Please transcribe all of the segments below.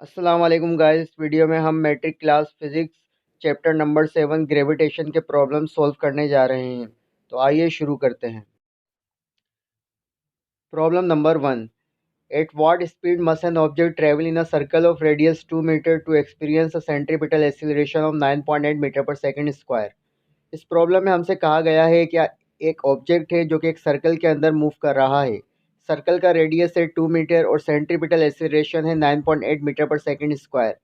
अस्सलाम वालेकुम गाइस। इस वीडियो में हम matric class physics chapter number 7 gravitation के प्रॉब्लम सॉल्व करने जा रहे हैं। तो आइए शुरू करते हैं। Problem number 1। At what speed must an object travel in a circle of radius 2 metre to experience a centripetal acceleration of 9.8 metre पर सेकंड स्क्वायर। इस प्रॉब्लम में हमसे कहा गया है कि एक ऑब्जेक्ट है जो कि एक सर्कल के अंदर मूव कर रहा है। सर्कल का रेडियस है 2 मीटर और सेंट्रीपिटल एक्सीलरेशन है 9.8 मीटर पर सेकंड स्क्वायर।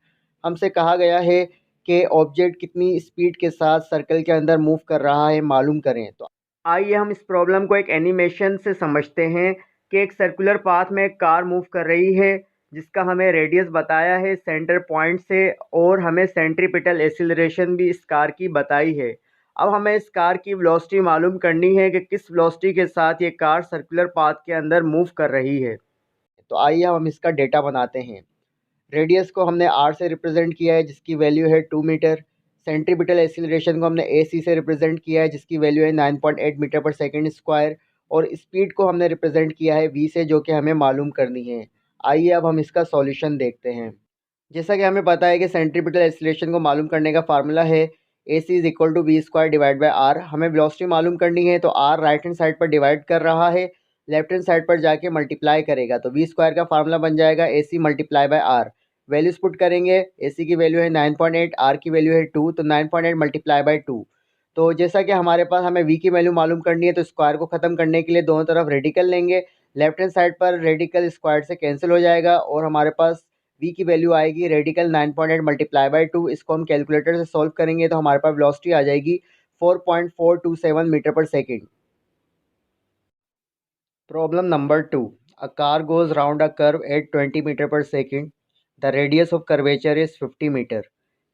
हमसे कहा गया है कि ऑब्जेक्ट कितनी स्पीड के साथ सर्कल के अंदर मूव कर रहा है, मालूम करें। तो आइए हम इस प्रॉब्लम को एक एनिमेशन से समझते हैं कि एक सर्कुलर पाथ में एक कार मूव कर रही है जिसका हमें रेडियस बताया है सेंटर पॉइंट से, और हमें सेंट्रीपिटल एक्सीलरेशन भी इस कार की बताई है। अब हमें इस कार की वेलोसिटी मालूम करनी है कि किस वेलोसिटी के साथ ये कार सर्कुलर पाथ के अंदर मूव कर रही है। तो आइए हम इसका डेटा बनाते हैं। रेडियस को हमने आर से रिप्रेजेंट किया है जिसकी वैल्यू है 2 मीटर। सेंट्रीपिटल एक्सीलरेशन को हमने ए सी से रिप्रेजेंट किया है जिसकी वैल्यू है 9.8 मीटर पर सेकंड स्क्वायर। और स्पीड को हमने रिप्रेजेंट किया है वी से, जो कि हमें मालूम करनी है। आइए अब हम इसका सॉल्यूशन देखते हैं। जैसा कि हमें पता है कि सेंट्रीपिटल एक्सीलरेशन को मालूम करने का फार्मूला है A C is equal to V square divide by R. हमें वेलोसिटी मालूम करनी है तो आर राइट हैंड साइड पर डिवाइड कर रहा है, लेफ्ट हैंड साइड पर जाके मल्टीप्लाई करेगा तो वी स्क्वायर का फार्मूला बन जाएगा A C multiply by R. Values put करेंगे, ए सी की वैल्यू है 9.8, आर की वैल्यू है 2, तो 9.8 मल्टीप्लाई बाई 2। तो जैसा कि हमारे पास हमें वी की वैल्यू मालूम करनी है तो स्क्वायर को ख़त्म करने के लिए दोनों तरफ रेडिकल लेंगे। लेफ्ट हैंड साइड पर रेडिकल स्क्वायर से कैंसिल हो जाएगा और हमारे पास वी की वैल्यू आएगी रेडिकल 9.8 मल्टीप्लाई बाई 2। इसको हम कैलकुलेटर से सॉल्व करेंगे तो हमारे पास वेलोसिटी आ जाएगी 4.427 metre per second. Problem number 2। A car goes round a curve at 20 metre per second. The radius of curvature is 50 metre.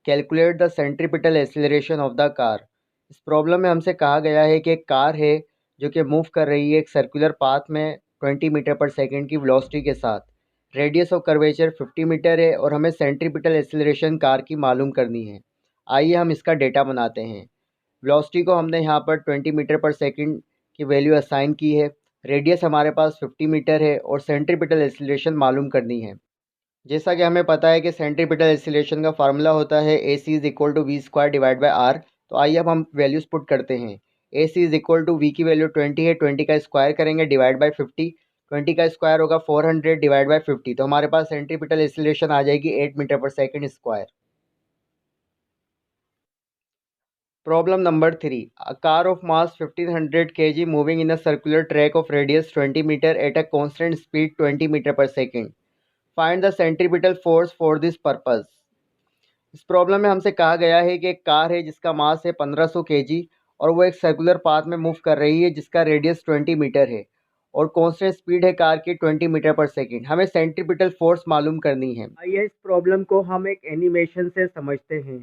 Calculate the centripetal acceleration of the car. इस problem में हमसे कहा गया है कि एक कार है जो कि मूव कर रही है एक सर्कुलर पाथ में 20 मीटर पर सेकेंड की वेलोसिटी के साथ। रेडियस ऑफ कर्वेचर 50 मीटर है और हमें सेंट्रीपिटल एक्सीलरेशन कार की मालूम करनी है। आइए हम इसका डेटा बनाते हैं। वेलोसिटी को हमने यहाँ पर 20 मीटर पर सेकंड की वैल्यू असाइन की है। रेडियस हमारे पास 50 मीटर है और सेंट्रीपिटल एक्सीलरेशन मालूम करनी है। जैसा कि हमें पता है कि सेंट्रीपिटल एक्सीलरेशन का फार्मूला होता है A C is equal to V square divide by R. तो आइए अब हम वैल्यूज़ पुट करते हैं। A C is equal to V की वैल्यू 20 है, 20 का स्क्वायर करेंगे डिवाइड बाई 50। 20 का स्क्वायर होगा 400 डिवाइड बाई 50, तो हमारे पास सेंट्रीपिटल एक्सीलरेशन आ जाएगी 8 मीटर पर second square. Problem number 3. A car of mass 1500 kg moving in a circular track of radius 20 meter at a constant speed 20 meter per second. Find the centripetal force for this purpose. इस problem में हमसे कहा गया है कि एक car है जिसका मास है 1500 kg और वो एक सर्कुलर पाथ में मूव कर रही है जिसका रेडियस 20 मीटर है और कांस्टेंट स्पीड है कार की 20 मीटर पर सेकंड। हमें सेंट्रीपिटल फोर्स मालूम करनी है। आइए इस प्रॉब्लम को हम एक एनिमेशन से समझते हैं।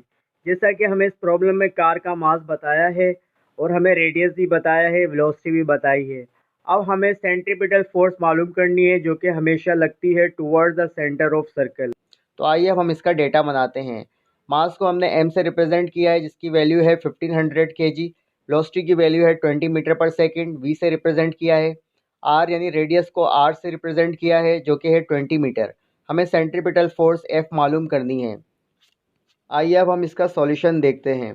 जैसा कि हमें इस प्रॉब्लम में कार का मास बताया है और हमें रेडियस भी बताया है, वेलोसिटी भी बताई है। अब हमें सेंट्रीपिटल फोर्स मालूम करनी है जो कि हमेशा लगती है towards the centre of circle. तो आइए अब हम इसका डेटा बनाते हैं। मास को हमने m से रिप्रेजेंट किया है जिसकी वैल्यू है 1500 kg। वेलोसिटी की वैल्यू है 20 मीटर पर सेकंड। v से रिप्रेजेंट किया है। r यानी रेडियस को r से रिप्रेजेंट किया है जो कि है 20 मीटर। हमें सेंट्रीपिटल फोर्स f मालूम करनी है। आइए अब हम इसका सॉल्यूशन देखते हैं।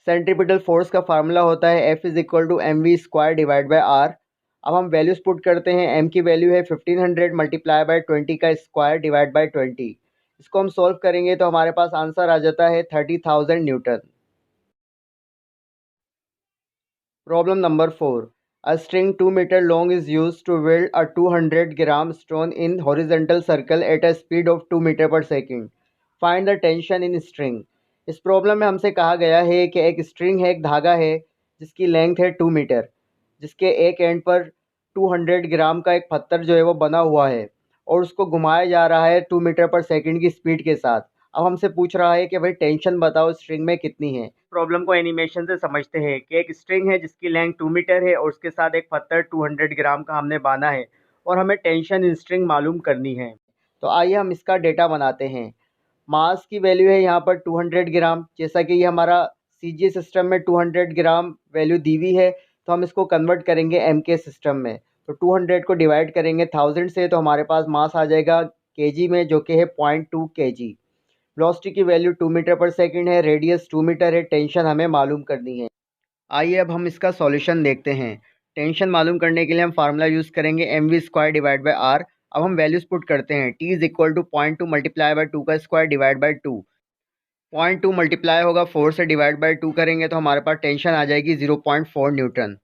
सेंट्रीपिटल फोर्स का फार्मूला होता है F is equal to M V square divide by R. अब हम वैल्यूज पुट करते हैं। m की वैल्यू है 1500 मल्टीप्लाई बाई 20 का स्क्वायर डिवाइड बाई 20। इसको हम सॉल्व करेंगे तो हमारे पास आंसर आ जाता है 30,000 newton. Problem number 4। A string 2 metre long is use to whirled a 200 gram stone in horizontal circle at a speed of 2 metre per second. Find the tension in string. इस problem में हमसे कहा गया है कि एक स्ट्रिंग है, एक धागा है जिसकी लेंथ है 2 मीटर, जिसके एक एंड पर 200 ग्राम का एक पत्थर जो है वो बना हुआ है और उसको घुमाया जा रहा है 2 मीटर पर सेकंड की स्पीड के साथ। अब हमसे पूछ रहा है कि भाई टेंशन बताओ स्ट्रिंग में कितनी है। प्रॉब्लम को एनिमेशन से समझते हैं कि एक स्ट्रिंग है जिसकी लेंथ 2 मीटर है और उसके साथ एक पत्थर 200 ग्राम का हमने बांधा है और हमें टेंशन इन स्ट्रिंग मालूम करनी है। तो आइए हम इसका डेटा बनाते हैं। मास की वैल्यू है यहाँ पर 200 ग्राम। जैसा कि ये हमारा सीजीएस सिस्टम में 200 ग्राम वैल्यू दी हुई है तो हम इसको कन्वर्ट करेंगे एम के सिस्टम में। तो 200 को डिवाइड करेंगे 1000 से तो हमारे पास मास आ जाएगा केजी में, जो कि है 0.2 केजी। वेलोसिटी की वैल्यू 2 मीटर पर सेकंड है, रेडियस 2 मीटर है, टेंशन हमें मालूम करनी है। आइए अब हम इसका सॉल्यूशन देखते हैं। टेंशन मालूम करने के लिए हम फार्मूला यूज़ करेंगे mv² डिवाइड बाई आर। अब हम वैल्यूज़ पुट करते हैं। t is equal to 0.2 multiply by 2 का स्क्वायर डिवाइड बाई 2। 0.2 मल्टीप्लाई होगा 4 से, डिवाइड बाई 2 करेंगे तो हमारे पास टेंशन आ जाएगी 0.4 newton.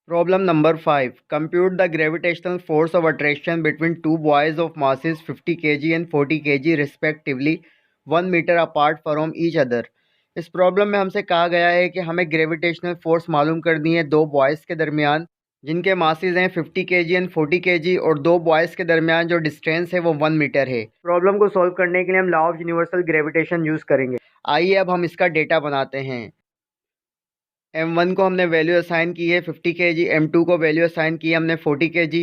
Problem number 5, compute the gravitational force of attraction between two bodies of masses 50 kg and 40 kg respectively 1 metre apart from each other. इस problem में हमसे कहा गया है कि हमें ग्रेविटेशनल फोर्स मालूम करनी है दो बॉयज़ के दरमियान जिनके मासेस हैं 50 kg एंड 40 kg, और दो बॉयज़ के दरमियान जो डिस्टेंस है वो 1 मीटर है। प्रॉब्लम को सॉल्व करने के लिए हम law of universal gravitation use करेंगे। आइए अब हम इसका डेटा बनाते हैं। m1 को हमने वैल्यू असाइन की है 50 kg, m2 को वैल्यू असाइन की है हमने 40 kg,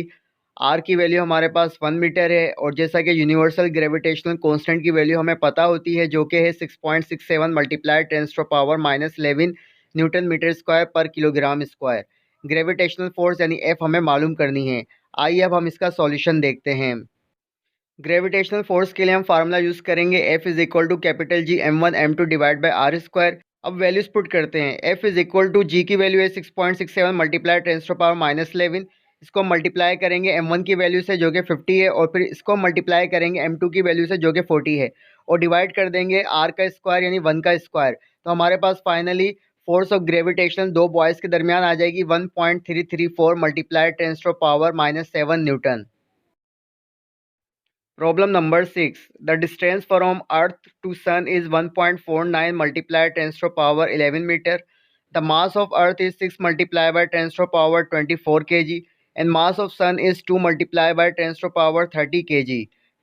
r की वैल्यू हमारे पास 1 मीटर है, और जैसा कि यूनिवर्सल ग्रेविटेशनल कांस्टेंट की वैल्यू हमें पता होती है जो कि है 6.67 multiply 10 to power -11 newton metre square पर किलोग्राम स्क्वायर। ग्रेविटेशनल फोर्स यानी F हमें मालूम करनी है। आइए अब हम इसका सॉल्यूशन देखते हैं। ग्रेविटेशनल फोर्स के लिए हम फार्मूला यूज़ करेंगे F is equal to capital G m1 m2 divide by R square. अब वैल्यूज पुट करते हैं। F is equal to G की वैल्यू है 6.67 मल्टीप्लाई 10 टू पावर -11। इसको मल्टीप्लाई करेंगे m1 की वैल्यू से जो कि 50 है, और फिर इसको मल्टीप्लाई करेंगे m2 की वैल्यू से जो कि 40 है, और डिवाइड कर देंगे r का स्क्वायर यानी 1 का स्क्वायर। तो हमारे पास फाइनली फोर्स ऑफ ग्रेविटेशन दो बॉयज़ के दरमियान आ जाएगी 1.334 multiply 10 to power -7 newton. Problem number 6. The distance from Earth to Sun is 1.49 multiplied 10 to power 11 meter. The mass of Earth is 6 multiplied by 10 to power 24 kg, and mass of Sun is 2 multiplied by 10 to power 30 kg.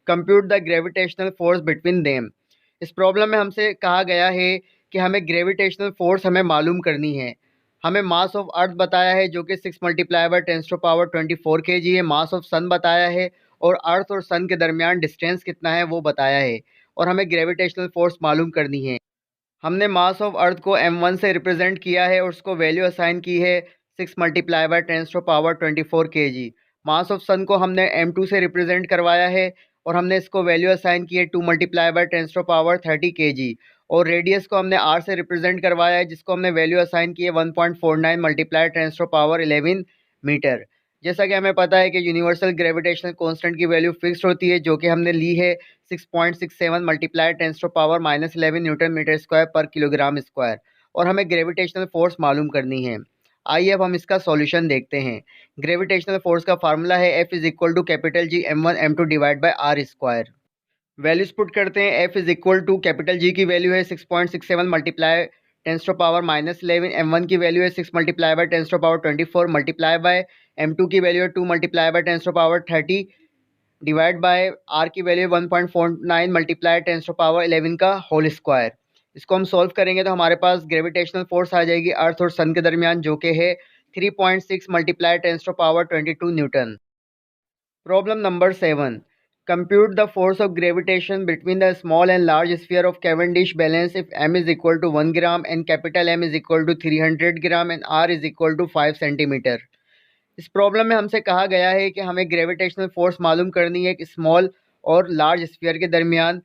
Compute the gravitational force between them. इस problem में हमसे कहा गया है कि हमें gravitational force हमें मालूम करनी है। हमें मास ऑफ अर्थ बताया है जो कि 6 multiply by 10 to power 24 kg है। मास ऑफ सन बताया है, और अर्थ और सन के दरमियान डिस्टेंस कितना है वो बताया है, और हमें ग्रेविटेशनल फोर्स मालूम करनी है। हमने मास ऑफ अर्थ को m1 से रिप्रेजेंट किया है और उसको वैल्यू असाइन की है 6 multiply by 10 to power 24 kg। Mass of sun को हमने m2 से रिप्रेजेंट करवाया है, और हमने इसको वैल्यू असाइन की है 2 multiply by 10 to power 30 kg। और रेडियस को हमने r से रिप्रेजेंट करवाया है जिसको हमने वैल्यू असाइन की है 1.49 मल्टीप्लाई 10 टू पावर 11 मीटर। जैसा कि हमें पता है कि यूनिवर्सल ग्रेविटेशनल कांस्टेंट की वैल्यू फिक्स्ड होती है जो कि हमने ली है 6.67 multiply 10 to power -11 newton metre square पर किलोग्राम स्क्वायर, और हमें ग्रेविटेशनल फोर्स मालूम करनी है। आइए अब हम इसका सॉल्यूशन देखते हैं। ग्रेविटेशनल फोर्स का फार्मूला है F is equal to capital G m1 m2 divide by R square. Values put करते हैं। F is equal to capital G की वैल्यू है 6.67 मल्टीप्लाई 10 टू पावर -11, m1 की वैल्यू है 6 multiply by 10 to power 24 multiply by m2 की value है 2 multiply by 10 to power 30 divide by r की value 1.49 multiply 10 to power 11 का whole square. इसको हम सॉल्व करेंगे तो हमारे पास ग्रेविटेशनल फोर्स आ जाएगी अर्थ और सन के दरमियान जो कि है 3.6 multiply 10 to power 22 newton. Problem number 7. Compute the force of gravitation between the small and large sphere of Cavendish balance if m is equal to 1 gram and capital M is equal to 300 gram and r is equal to 5 centimeter. इस problem में हमसे कहा गया है कि हमें gravitational force मालूम करनी है कि स्मॉल और लार्ज स्फीयर के दरमियान।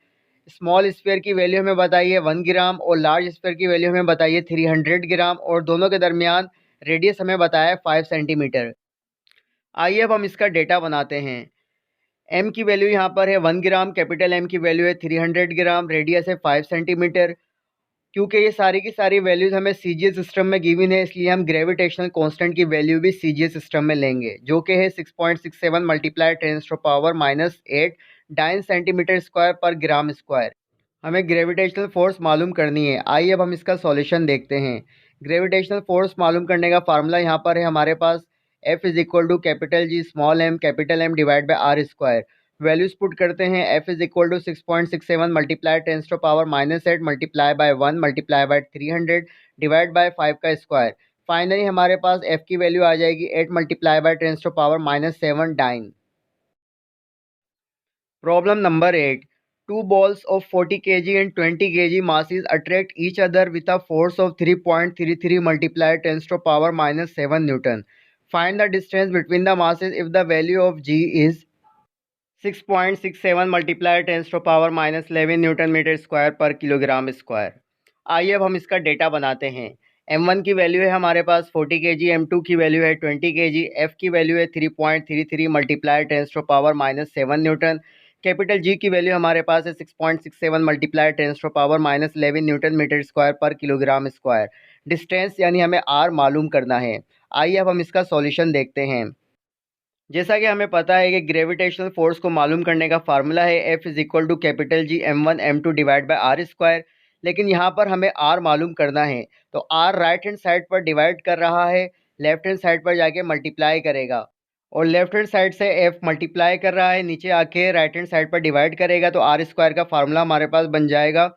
स्मॉल स्फीयर की वैल्यू हमें बताइए 1 ग्राम और लार्ज स्फीयर की वैल्यू हमें बताइए 300 ग्राम, और दोनों के दरमियान रेडियस हमें बताया है 5 सेंटीमीटर। आइए अब हम इसका डेटा बनाते हैं। एम की वैल्यू यहाँ पर है 1 ग्राम, कैपिटल एम की वैल्यू है 300 ग्राम, रेडियस है 5 सेंटीमीटर। क्योंकि ये सारी की सारी वैल्यूज़ हमें सीजीएस सिस्टम में गिवन है, इसलिए हम ग्रेविटेशनल कांस्टेंट की वैल्यू भी सीजीएस सिस्टम में लेंगे जो कि है 6.67 multiply 10 to power -8 dyne centimetre square पर ग्राम स्क्वायर। हमें ग्रेविटेशनल फोर्स मालूम करनी है। आइए अब हम इसका सॉल्यूशन देखते हैं। ग्रेविटेशनल फोर्स मालूम करने का फार्मूला यहाँ पर है हमारे पास F is equal to capital G small m capital M divide by R square. Values put करते हैं। F is equal to 6.67 multiply 10 to power -8 multiply by 1 multiply by 300 divide by 5 का स्क्वायर। फाइनली हमारे पास F की value आ जाएगी 8 multiply by 10 to power -7 dyne. Problem number 8. Two balls of 40 kg and 20 kg masses attract each other with a force of 3.33 multiplied 10 to power -7 Newton. Find the distance between the masses if the value of G is 6.67 multiply 10⁻⁻11 newton metre square पर kilogram square. आइए अब हम इसका data बनाते हैं। m1 की value है हमारे पास 40 kg, m2 की वैल्यू है 20 kg, f की वैल्यू है 3.33 मल्टीप्लाई 10⁻⁻7 न्यूटन, कैपिटल G की वैल्यू हमारे पास है 6.67 मल्टीप्लाई 10⁻⁻11 न्यूटन मीटर स्क्वायर पर किलोग्राम स्क्वायर। डिस्टेंस यानी हमें r मालूम करना है। आइए अब हम इसका सॉल्यूशन देखते हैं। जैसा कि हमें पता है कि ग्रेविटेशनल फोर्स को मालूम करने का फार्मूला है F is equal to capital G m1 m2 divide by R square. लेकिन यहाँ पर हमें R मालूम करना है, तो R राइट हैंड साइड पर डिवाइड कर रहा है, लेफ्ट हैंड साइड पर जाके मल्टीप्लाई करेगा, और लेफ्ट हैंड साइड से F मल्टीप्लाई कर रहा है, नीचे आके राइट हैंड साइड पर डिवाइड करेगा, तो आर स्क्वायर का फार्मूला हमारे पास बन जाएगा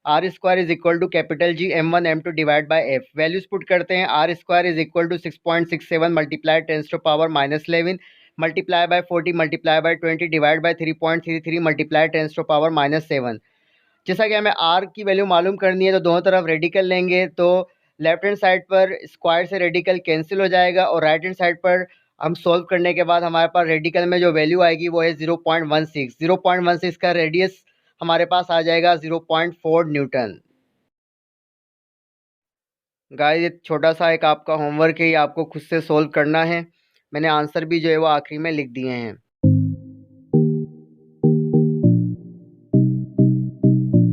R square is equal to capital G m1 m2 divide by F। Values put करते हैं। R square is equal to 6.67 multiply 10⁻⁻11 multiply by 40 multiply by 20 divide by 3.33 multiply 10⁻⁻7। जैसा कि हमें आर की वैल्यू मालूम करनी है, तो दोनों तरफ रेडिकल लेंगे, तो लेफ्ट हैंड साइड पर स्क्वायर से रेडिकल कैंसिल हो जाएगा, और राइट हैंड साइड पर हम सॉल्व करने के बाद हमारे पास रेडिकल में जो वैल्यू आएगी वो है 0.16। 0.16 का रेडियस हमारे पास आ जाएगा 0.4 न्यूटन। गाइस, ये छोटा सा एक आपका होमवर्क है, ये आपको खुद से सॉल्व करना है। मैंने आंसर भी जो है वो आखिरी में लिख दिए हैं।